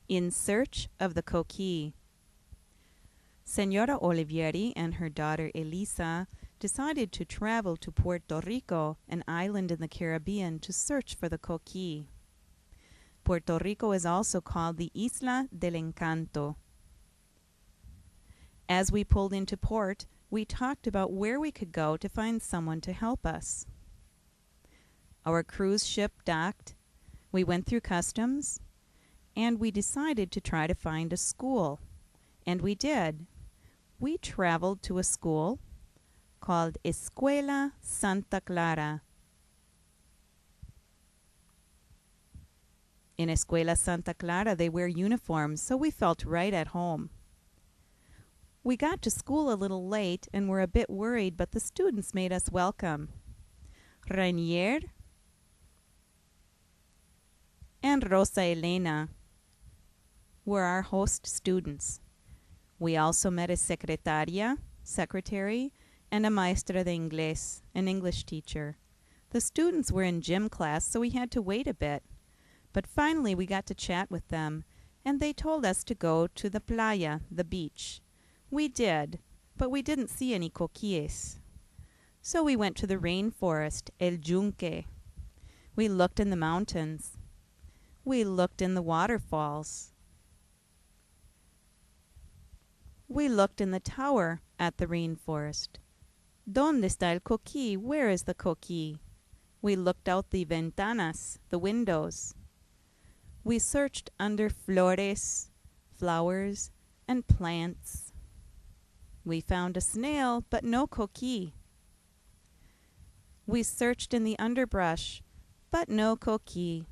In Search of the Coqui. Senora Olivieri and her daughter Elisa decided to travel to Puerto Rico, an island in the Caribbean, to search for the coqui. Puerto Rico is also called the Isla del Encanto. As we pulled into port, we talked about where we could go to find someone to help us. Our cruise ship docked, we went through customs, and we decided to try to find a school. And we did. We traveled to a school called Escuela Santa Clara. In Escuela Santa Clara, they wear uniforms, so we felt right at home. We got to school a little late and were a bit worried, but the students made us welcome. Rainier and Rosa Elena were our host students. We also met a secretaria, secretary, and a maestra de inglés, an English teacher. The students were in gym class, so we had to wait a bit. But finally we got to chat with them, and they told us to go to the playa, the beach. We did, but we didn't see any coquilles. So we went to the rainforest, El Yunque. We looked in the mountains. We looked in the waterfalls. We looked in the tower at the rainforest. ¿Dónde está el coqui? Where is the coqui? We looked out the ventanas, the windows. We searched under flores, flowers, and plants. We found a snail, but no coqui. We searched in the underbrush, but no coqui.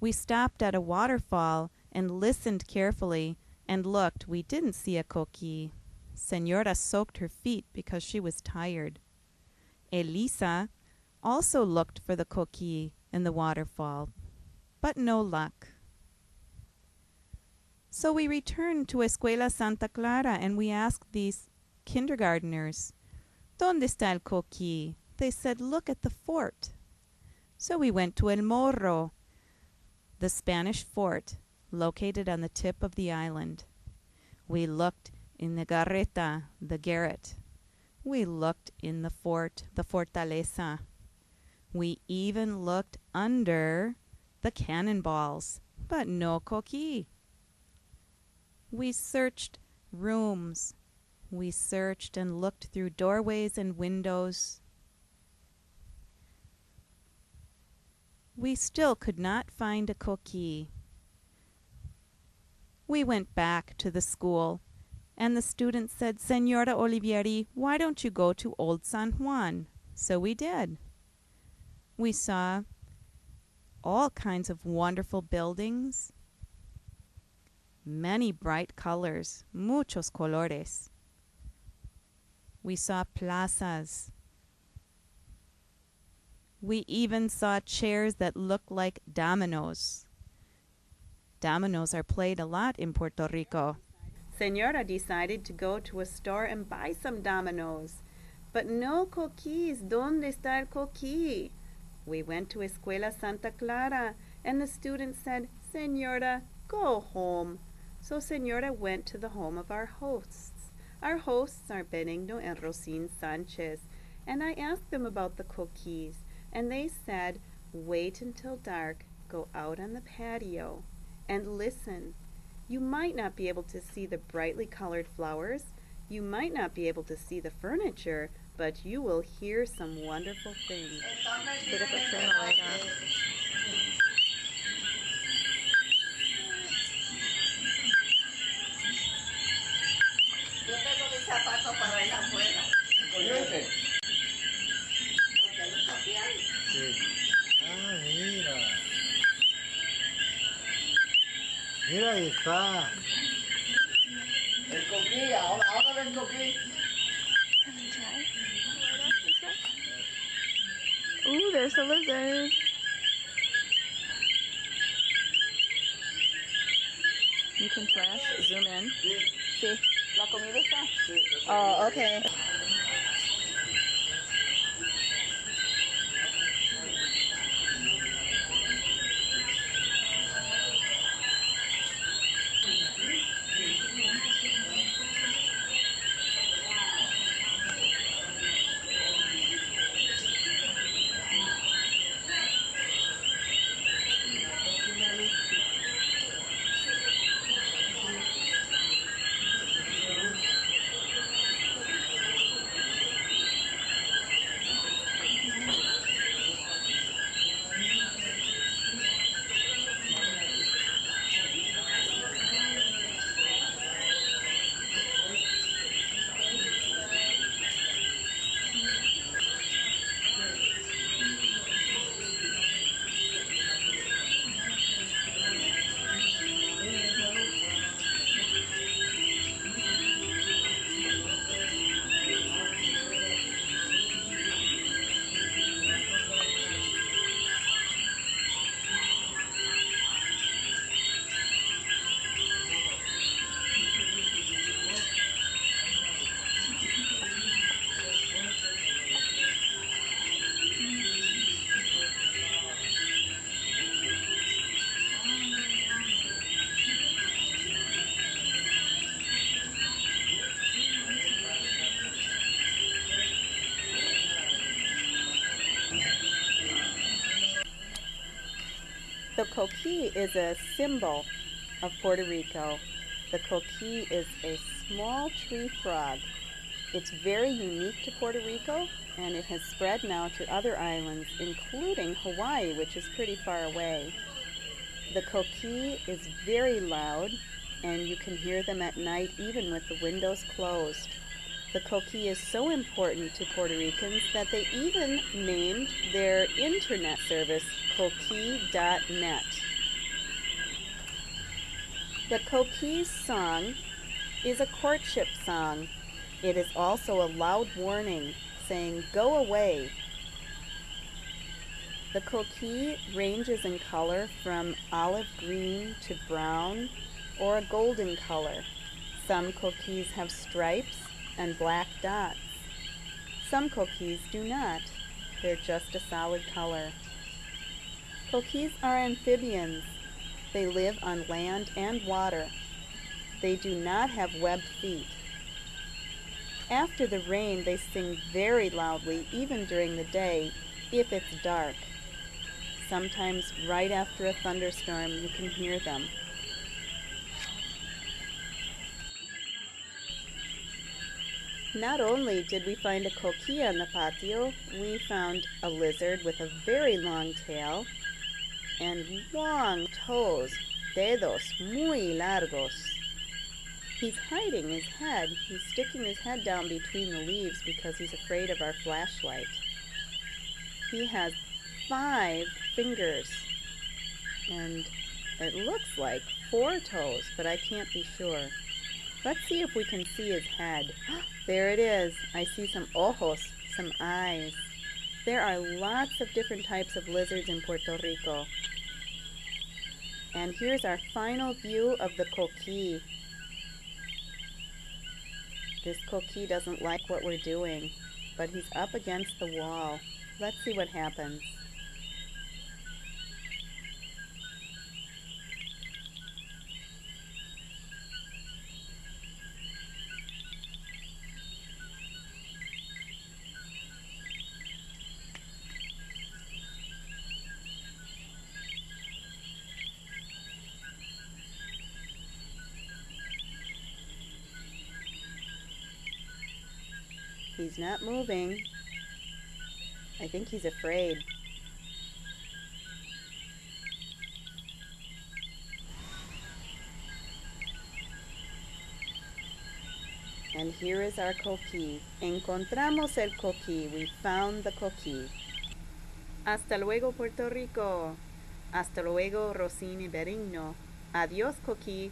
We stopped at a waterfall and listened carefully and looked. We didn't see a coqui. Senora soaked her feet because she was tired. Elisa also looked for the coqui in the waterfall, but no luck. So we returned to Escuela Santa Clara and we asked these kindergartners, ¿Dónde está el coqui? They said, look at the fort. So we went to El Morro, the Spanish fort located on the tip of the island. We looked in the garreta, the garret. We looked in the fort, the fortaleza. We even looked under the cannonballs, but no coqui. We searched rooms. We searched and looked through doorways and windows. We still could not find a coqui. We went back to the school, and the students said, Senora Olivieri, why don't you go to Old San Juan? So we did. We saw all kinds of wonderful buildings, many bright colors, muchos colores. We saw plazas. We even saw chairs that looked like dominoes. Dominoes are played a lot in Puerto Rico. Senora decided to go to a store and buy some dominoes. But no coquis. ¿Dónde está el coqui? We went to Escuela Santa Clara, and the student said, Senora, go home. So Senora went to the home of our hosts. Our hosts are Benigno and Rosine Sanchez, and I asked them about the coquis, and they said, wait until dark, go out on the patio, and listen. You might not be able to see the brightly colored flowers, you might not be able to see the furniture, but you will hear some wonderful things. Mira, ahí está. El coquí, ahora ven coquí. Ooh, there's a lizard. You can flash, zoom in. Sí. ¿La comida está? Sí. Oh, okay. coqui is a symbol of Puerto Rico. The coqui is a small tree frog. It's very unique to Puerto Rico, and it has spread now to other islands, including Hawaii, which is pretty far away. The coqui is very loud, and you can hear them at night even with the windows closed. The coqui is so important to Puerto Ricans that they even named their internet service coqui.net. The coqui's song is a courtship song. It is also a loud warning saying, "Go away." The coqui ranges in color from olive green to brown or a golden color. Some coquis have stripes and black dots. Some coquis do not. They're just a solid color. Coquis are amphibians. They live on land and water. They do not have webbed feet. After the rain, they sing very loudly, even during the day, if it's dark. Sometimes right after a thunderstorm, you can hear them. Not only did we find a coquí on the patio, we found a lizard with a very long tail and long toes, dedos muy largos. He's hiding his head. He's sticking his head down between the leaves because he's afraid of our flashlight. He has 5 fingers, and it looks like 4 toes, but I can't be sure. Let's see if we can see his head. There it is. I see some ojos, some eyes. There are lots of different types of lizards in Puerto Rico. And here's our final view of the coquí. This coquí doesn't like what we're doing, but he's up against the wall. Let's see what happens. He's not moving. I think he's afraid. And here is our coquí. Encontramos el coquí. We found the coquí. Hasta luego, Puerto Rico. Hasta luego, Rosini Berigno. Adiós, coquí.